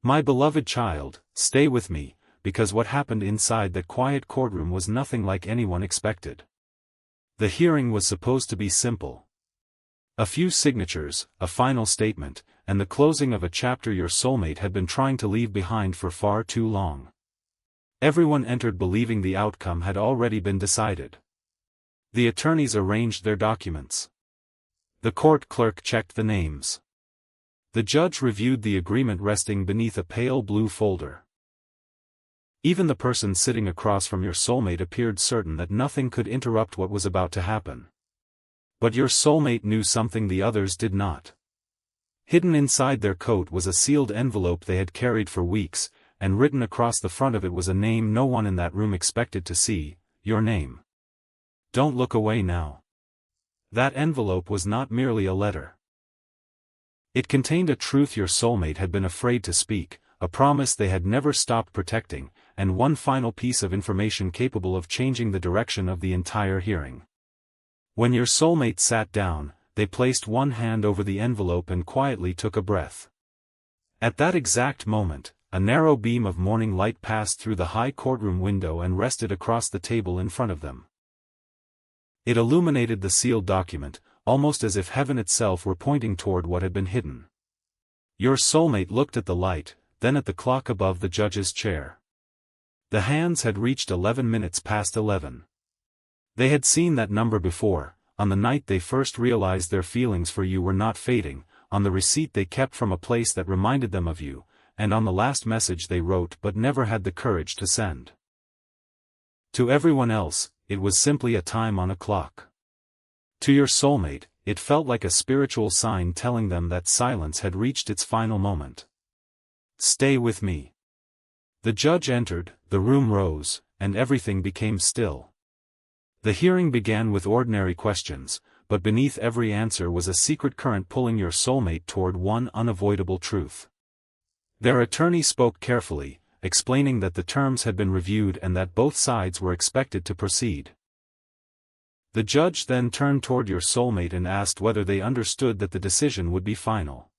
My beloved child, stay with me, because what happened inside that quiet courtroom was nothing like anyone expected. The hearing was supposed to be simple. A few signatures, a final statement, and the closing of a chapter your soulmate had been trying to leave behind for far too long. Everyone entered believing the outcome had already been decided. The attorneys arranged their documents. The court clerk checked the names. The judge reviewed the agreement resting beneath a pale blue folder. Even the person sitting across from your soulmate appeared certain that nothing could interrupt what was about to happen. But your soulmate knew something the others did not. Hidden inside their coat was a sealed envelope they had carried for weeks, and written across the front of it was a name no one in that room expected to see, your name. Don't look away now. That envelope was not merely a letter. It contained a truth your soulmate had been afraid to speak, a promise they had never stopped protecting, and one final piece of information capable of changing the direction of the entire hearing. When your soulmate sat down, they placed one hand over the envelope and quietly took a breath. At that exact moment, a narrow beam of morning light passed through the high courtroom window and rested across the table in front of them. It illuminated the sealed document, almost as if heaven itself were pointing toward what had been hidden. Your soulmate looked at the light, then at the clock above the judge's chair. The hands had reached 11 minutes past 11. They had seen that number before, on the night they first realized their feelings for you were not fading, on the receipt they kept from a place that reminded them of you, and on the last message they wrote but never had the courage to send. To everyone else, it was simply a time on a clock. To your soulmate, it felt like a spiritual sign telling them that silence had reached its final moment. Stay with me. The judge entered, the room rose, and everything became still. The hearing began with ordinary questions, but beneath every answer was a secret current pulling your soulmate toward one unavoidable truth. Their attorney spoke carefully, explaining that the terms had been reviewed and that both sides were expected to proceed. The judge then turned toward your soulmate and asked whether they understood that the decision would be final.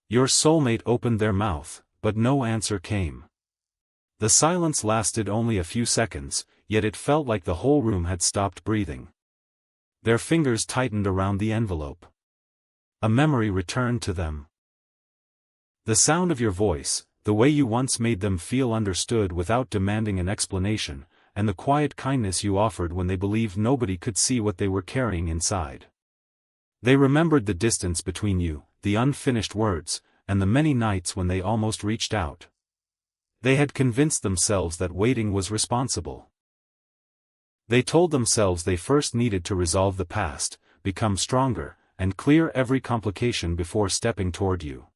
Your soulmate opened their mouth, but no answer came. The silence lasted only a few seconds, yet it felt like the whole room had stopped breathing. Their fingers tightened around the envelope. A memory returned to them. The sound of your voice, the way you once made them feel understood without demanding an explanation, and the quiet kindness you offered when they believed nobody could see what they were carrying inside. They remembered the distance between you, the unfinished words, and the many nights when they almost reached out. They had convinced themselves that waiting was responsible. They told themselves they first needed to resolve the past, become stronger, and clear every complication before stepping toward you.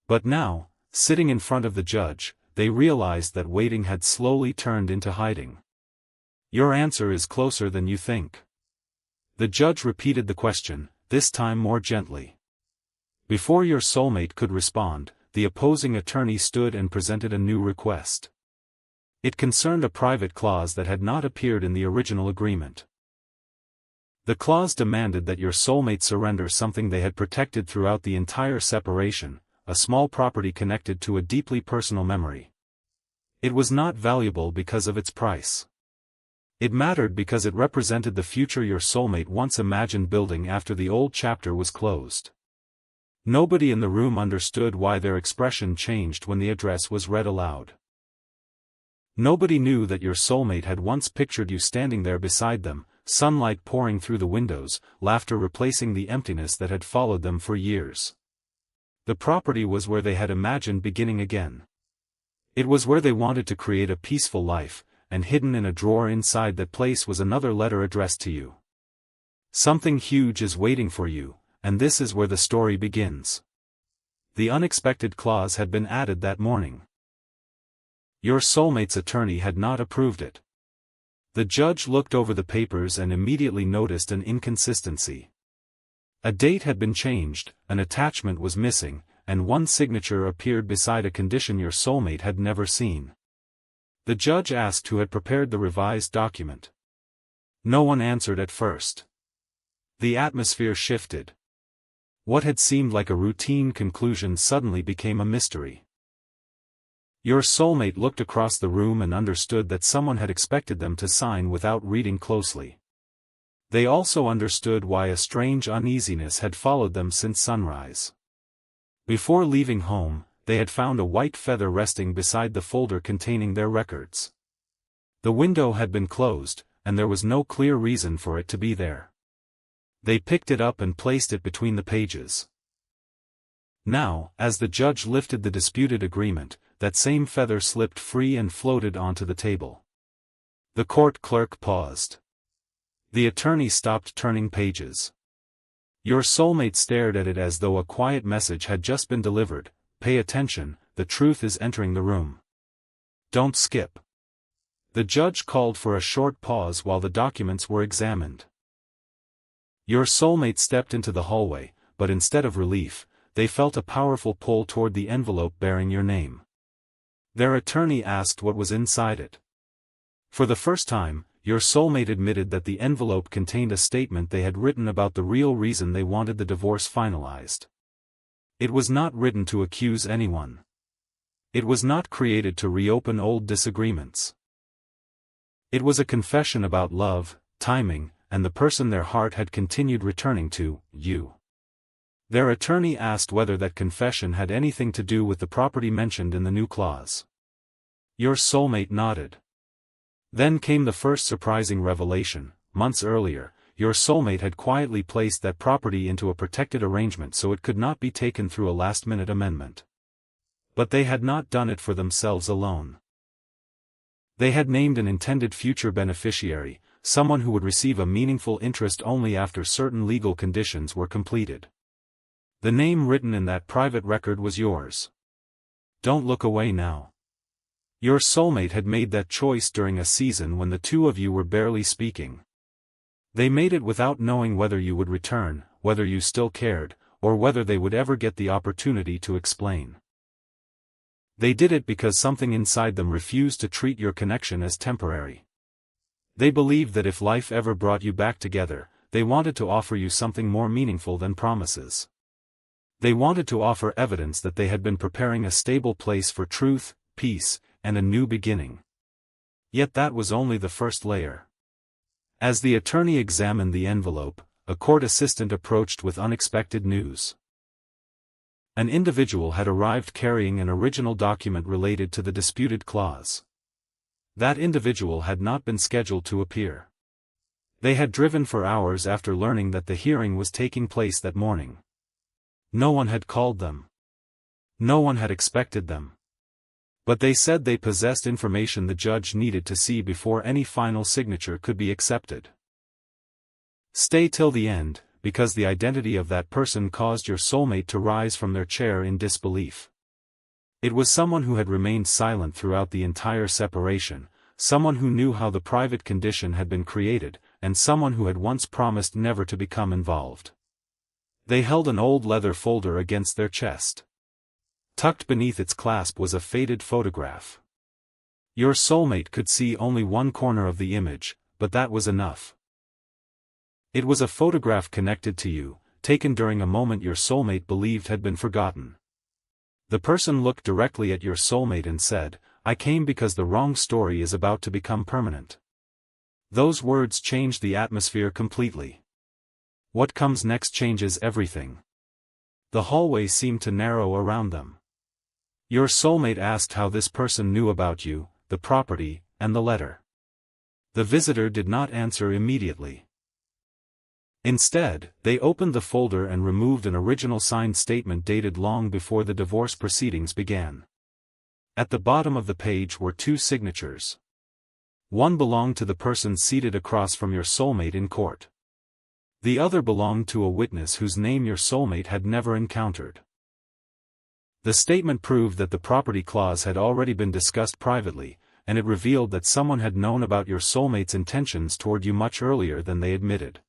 But now, sitting in front of the judge, they realized that waiting had slowly turned into hiding. Your answer is closer than you think. The judge repeated the question, this time more gently. Before your soulmate could respond, the opposing attorney stood and presented a new request. It concerned a private clause that had not appeared in the original agreement. The clause demanded that your soulmate surrender something they had protected throughout the entire separation, a small property connected to a deeply personal memory. It was not valuable because of its price. It mattered because it represented the future your soulmate once imagined building after the old chapter was closed. Nobody in the room understood why their expression changed when the address was read aloud. Nobody knew that your soulmate had once pictured you standing there beside them, sunlight pouring through the windows, laughter replacing the emptiness that had followed them for years. The property was where they had imagined beginning again. It was where they wanted to create a peaceful life, and hidden in a drawer inside that place was another letter addressed to you. Something huge is waiting for you, and this is where the story begins. The unexpected clause had been added that morning. Your soulmate's attorney had not approved it. The judge looked over the papers and immediately noticed an inconsistency. A date had been changed, an attachment was missing, and one signature appeared beside a condition your soulmate had never seen. The judge asked who had prepared the revised document. No one answered at first. The atmosphere shifted. What had seemed like a routine conclusion suddenly became a mystery. Your soulmate looked across the room and understood that someone had expected them to sign without reading closely. They also understood why a strange uneasiness had followed them since sunrise. Before leaving home, they had found a white feather resting beside the folder containing their records. The window had been closed, and there was no clear reason for it to be there. They picked it up and placed it between the pages. Now, as the judge lifted the disputed agreement, that same feather slipped free and floated onto the table. The court clerk paused. The attorney stopped turning pages. Your soulmate stared at it as though a quiet message had just been delivered. Pay attention, the truth is entering the room. Don't skip. The judge called for a short pause while the documents were examined. Your soulmate stepped into the hallway, but instead of relief, they felt a powerful pull toward the envelope bearing your name. Their attorney asked what was inside it. For the first time, your soulmate admitted that the envelope contained a statement they had written about the real reason they wanted the divorce finalized. It was not written to accuse anyone. It was not created to reopen old disagreements. It was a confession about love, timing, and the person their heart had continued returning to, you. Their attorney asked whether that confession had anything to do with the property mentioned in the new clause. Your soulmate nodded. Then came the first surprising revelation. Months earlier, your soulmate had quietly placed that property into a protected arrangement so it could not be taken through a last-minute amendment. But they had not done it for themselves alone. They had named an intended future beneficiary, someone who would receive a meaningful interest only after certain legal conditions were completed. The name written in that private record was yours. Don't look away now. Your soulmate had made that choice during a season when the two of you were barely speaking. They made it without knowing whether you would return, whether you still cared, or whether they would ever get the opportunity to explain. They did it because something inside them refused to treat your connection as temporary. They believed that if life ever brought you back together, they wanted to offer you something more meaningful than promises. They wanted to offer evidence that they had been preparing a stable place for truth, peace, and a new beginning. Yet that was only the first layer. As the attorney examined the envelope, a court assistant approached with unexpected news. An individual had arrived carrying an original document related to the disputed clause. That individual had not been scheduled to appear. They had driven for hours after learning that the hearing was taking place that morning. No one had called them. No one had expected them. But they said they possessed information the judge needed to see before any final signature could be accepted. Stay till the end, because the identity of that person caused your soulmate to rise from their chair in disbelief. It was someone who had remained silent throughout the entire separation, someone who knew how the private condition had been created, and someone who had once promised never to become involved. They held an old leather folder against their chest. Tucked beneath its clasp was a faded photograph. Your soulmate could see only one corner of the image, but that was enough. It was a photograph connected to you, taken during a moment your soulmate believed had been forgotten. The person looked directly at your soulmate and said, "I came because the wrong story is about to become permanent." Those words changed the atmosphere completely. What comes next changes everything. The hallway seemed to narrow around them. Your soulmate asked how this person knew about you, the property, and the letter. The visitor did not answer immediately. Instead, they opened the folder and removed an original signed statement dated long before the divorce proceedings began. At the bottom of the page were two signatures. One belonged to the person seated across from your soulmate in court. The other belonged to a witness whose name your soulmate had never encountered. The statement proved that the property clause had already been discussed privately, and it revealed that someone had known about your soulmate's intentions toward you much earlier than they admitted.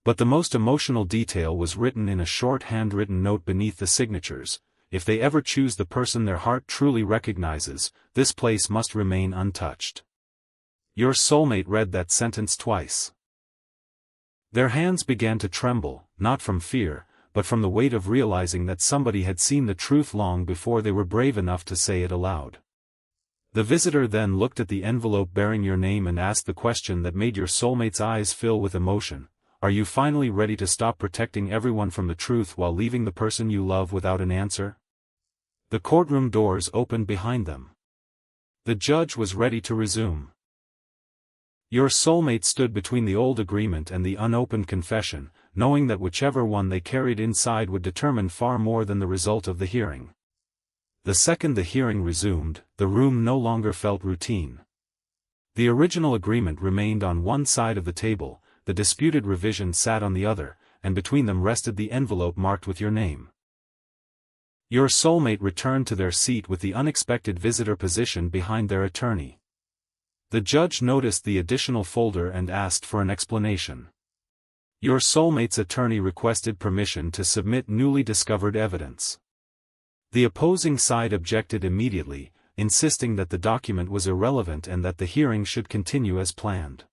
But the most emotional detail was written in a short handwritten note beneath the signatures: "If they ever choose the person their heart truly recognizes, this place must remain untouched." Your soulmate read that sentence twice. Their hands began to tremble, not from fear, but from the weight of realizing that somebody had seen the truth long before they were brave enough to say it aloud. The visitor then looked at the envelope bearing your name and asked the question that made your soulmate's eyes fill with emotion: are you finally ready to stop protecting everyone from the truth while leaving the person you love without an answer? The courtroom doors opened behind them. The judge was ready to resume. Your soulmate stood between the old agreement and the unopened confession, knowing that whichever one they carried inside would determine far more than the result of the hearing. The second the hearing resumed, the room no longer felt routine. The original agreement remained on one side of the table, the disputed revision sat on the other, and between them rested the envelope marked with your name. Your soulmate returned to their seat with the unexpected visitor position behind their attorney. The judge noticed the additional folder and asked for an explanation. Your soulmate's attorney requested permission to submit newly discovered evidence. The opposing side objected immediately, insisting that the document was irrelevant and that the hearing should continue as planned.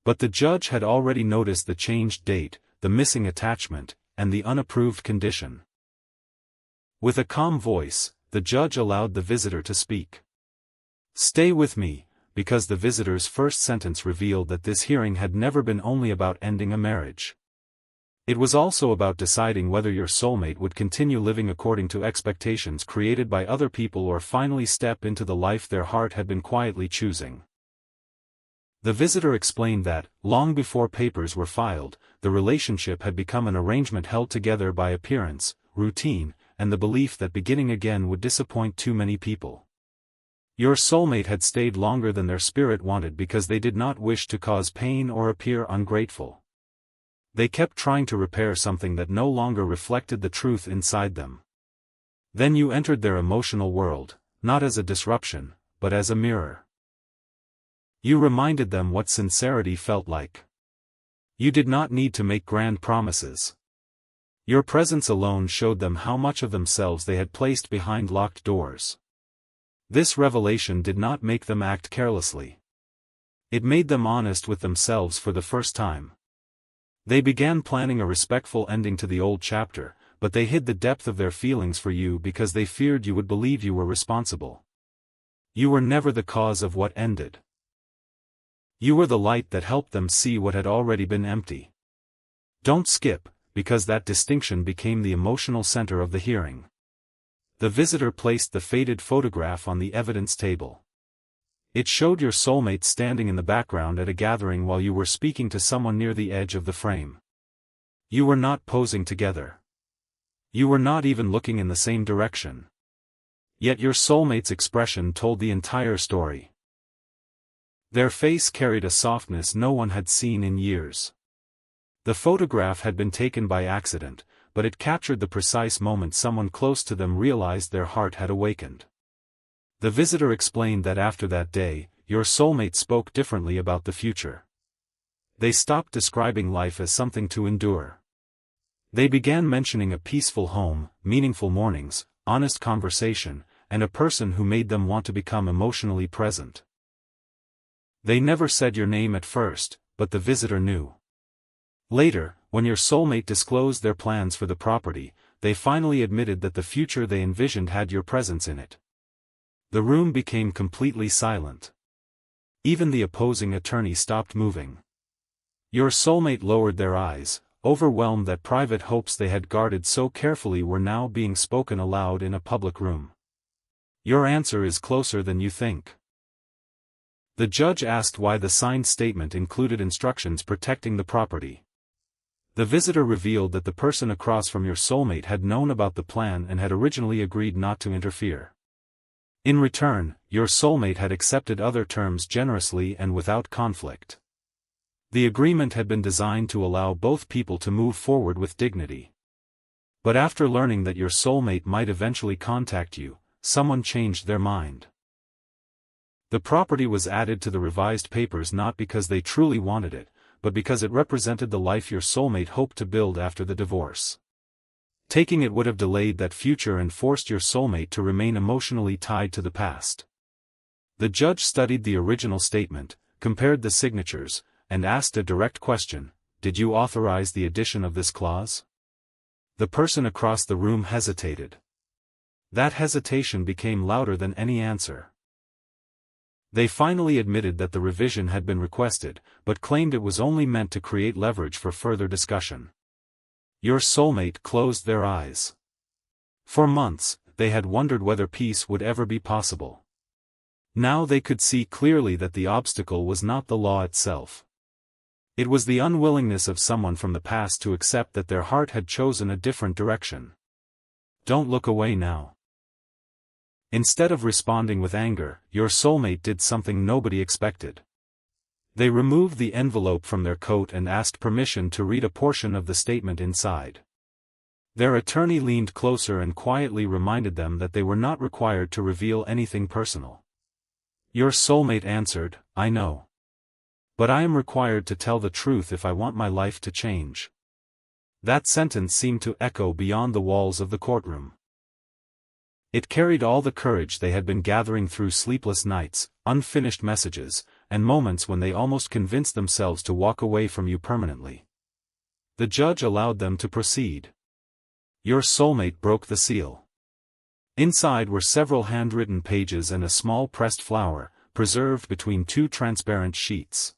But the judge had already noticed the changed date, the missing attachment, and the unapproved condition. With a calm voice, the judge allowed the visitor to speak. "Stay with me," because the visitor's first sentence revealed that this hearing had never been only about ending a marriage. It was also about deciding whether your soulmate would continue living according to expectations created by other people or finally step into the life their heart had been quietly choosing. The visitor explained that, long before papers were filed, the relationship had become an arrangement held together by appearance, routine, and the belief that beginning again would disappoint too many people. Your soulmate had stayed longer than their spirit wanted because they did not wish to cause pain or appear ungrateful. They kept trying to repair something that no longer reflected the truth inside them. Then you entered their emotional world, not as a disruption, but as a mirror. You reminded them what sincerity felt like. You did not need to make grand promises. Your presence alone showed them how much of themselves they had placed behind locked doors. This revelation did not make them act carelessly. It made them honest with themselves for the first time. They began planning a respectful ending to the old chapter, but they hid the depth of their feelings for you because they feared you would believe you were responsible. You were never the cause of what ended. You were the light that helped them see what had already been empty. Don't skip, because that distinction became the emotional center of the hearing. The visitor placed the faded photograph on the evidence table. It showed your soulmate standing in the background at a gathering while you were speaking to someone near the edge of the frame. You were not posing together. You were not even looking in the same direction. Yet your soulmate's expression told the entire story. Their face carried a softness no one had seen in years. The photograph had been taken by accident, but it captured the precise moment someone close to them realized their heart had awakened. The visitor explained that after that day, your soulmate spoke differently about the future. They stopped describing life as something to endure. They began mentioning a peaceful home, meaningful mornings, honest conversation, and a person who made them want to become emotionally present. They never said your name at first, but the visitor knew. Later, when your soulmate disclosed their plans for the property, they finally admitted that the future they envisioned had your presence in it. The room became completely silent. Even the opposing attorney stopped moving. Your soulmate lowered their eyes, overwhelmed that private hopes they had guarded so carefully were now being spoken aloud in a public room. Your answer is closer than you think. The judge asked why the signed statement included instructions protecting the property. The visitor revealed that the person across from your soulmate had known about the plan and had originally agreed not to interfere. In return, your soulmate had accepted other terms generously and without conflict. The agreement had been designed to allow both people to move forward with dignity. But after learning that your soulmate might eventually contact you, someone changed their mind. The property was added to the revised papers not because they truly wanted it, but because it represented the life your soulmate hoped to build after the divorce. Taking it would have delayed that future and forced your soulmate to remain emotionally tied to the past. The judge studied the original statement, compared the signatures, and asked a direct question: did you authorize the addition of this clause? The person across the room hesitated. That hesitation became louder than any answer. They finally admitted that the revision had been requested, but claimed it was only meant to create leverage for further discussion. Your soulmate closed their eyes. For months, they had wondered whether peace would ever be possible. Now they could see clearly that the obstacle was not the law itself. It was the unwillingness of someone from the past to accept that their heart had chosen a different direction. Don't look away now. Instead of responding with anger, your soulmate did something nobody expected. They removed the envelope from their coat and asked permission to read a portion of the statement inside. Their attorney leaned closer and quietly reminded them that they were not required to reveal anything personal. Your soulmate answered, I know. But I am required to tell the truth if I want my life to change. That sentence seemed to echo beyond the walls of the courtroom. It carried all the courage they had been gathering through sleepless nights, unfinished messages, and moments when they almost convinced themselves to walk away from you permanently. The judge allowed them to proceed. Your soulmate broke the seal. Inside were several handwritten pages and a small pressed flower, preserved between two transparent sheets.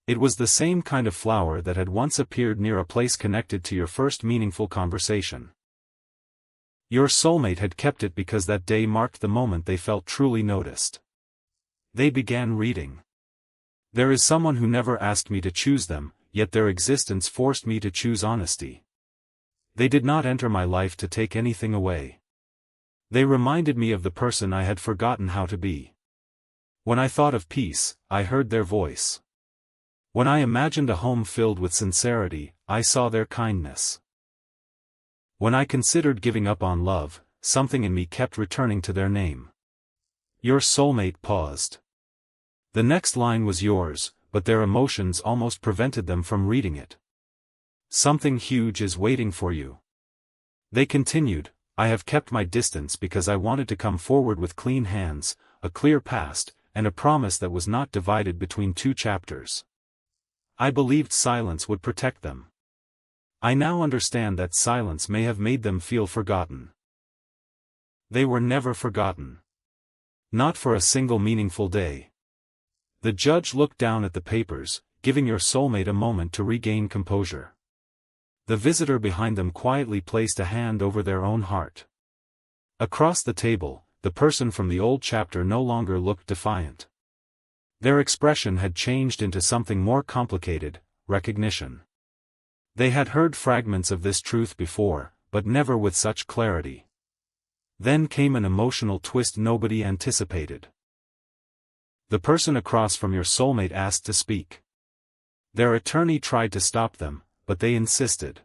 It was the same kind of flower that had once appeared near a place connected to your first meaningful conversation. Your soulmate had kept it because that day marked the moment they felt truly noticed. They began reading. There is someone who never asked me to choose them, yet their existence forced me to choose honesty. They did not enter my life to take anything away. They reminded me of the person I had forgotten how to be. When I thought of peace, I heard their voice. When I imagined a home filled with sincerity, I saw their kindness. When I considered giving up on love, something in me kept returning to their name. Your soulmate paused. The next line was yours, but their emotions almost prevented them from reading it. Something huge is waiting for you. They continued, I have kept my distance because I wanted to come forward with clean hands, a clear past, and a promise that was not divided between two chapters. I believed silence would protect them. I now understand that silence may have made them feel forgotten. They were never forgotten. Not for a single meaningful day. The judge looked down at the papers, giving your soulmate a moment to regain composure. The visitor behind them quietly placed a hand over their own heart. Across the table, the person from the old chapter no longer looked defiant. Their expression had changed into something more complicated, recognition. They had heard fragments of this truth before, but never with such clarity. Then came an emotional twist nobody anticipated. The person across from your soulmate asked to speak. Their attorney tried to stop them, but they insisted.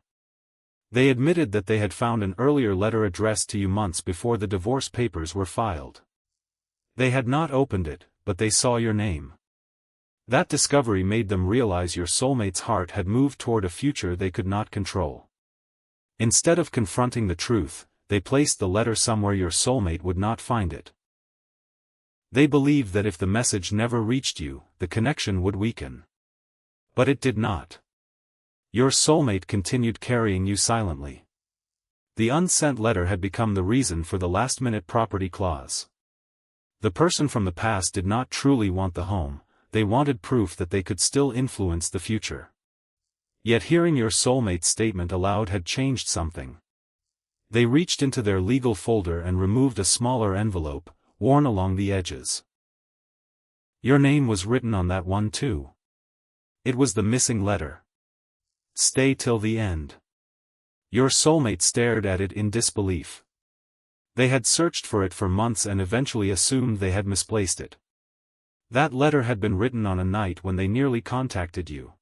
They admitted that they had found an earlier letter addressed to you months before the divorce papers were filed. They had not opened it, but they saw your name. That discovery made them realize your soulmate's heart had moved toward a future they could not control. Instead of confronting the truth, they placed the letter somewhere your soulmate would not find it. They believed that if the message never reached you, the connection would weaken. But it did not. Your soulmate continued carrying you silently. The unsent letter had become the reason for the last-minute property clause. The person from the past did not truly want the home, they wanted proof that they could still influence the future. Yet hearing your soulmate's statement aloud had changed something. They reached into their legal folder and removed a smaller envelope, worn along the edges. Your name was written on that one too. It was the missing letter. Stay till the end. Your soulmate stared at it in disbelief. They had searched for it for months and eventually assumed they had misplaced it. That letter had been written on a night when they nearly contacted you.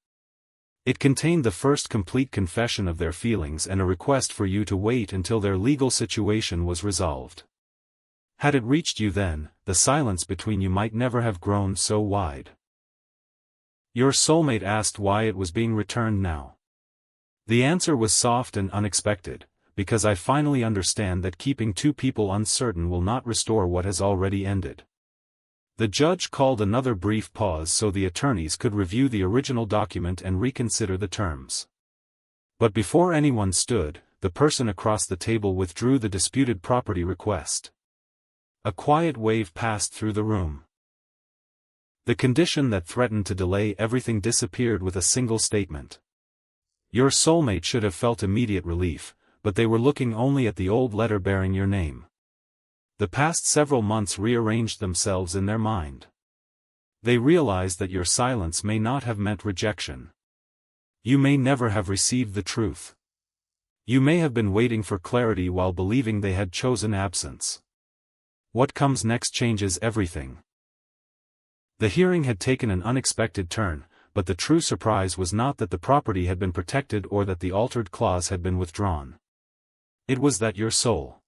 It contained the first complete confession of their feelings and a request for you to wait until their legal situation was resolved. Had it reached you then, the silence between you might never have grown so wide. Your soulmate asked why it was being returned now. The answer was soft and unexpected, because I finally understand that keeping two people uncertain will not restore what has already ended. The judge called another brief pause so the attorneys could review the original document and reconsider the terms. But before anyone stood, the person across the table withdrew the disputed property request. A quiet wave passed through the room. The condition that threatened to delay everything disappeared with a single statement. Your soulmate should have felt immediate relief, but they were looking only at the old letter bearing your name. The past several months rearranged themselves in their mind. They realized that your silence may not have meant rejection. You may never have received the truth. You may have been waiting for clarity while believing they had chosen absence. What comes next changes everything. The hearing had taken an unexpected turn, but the true surprise was not that the property had been protected or that the altered clause had been withdrawn. It was that your soul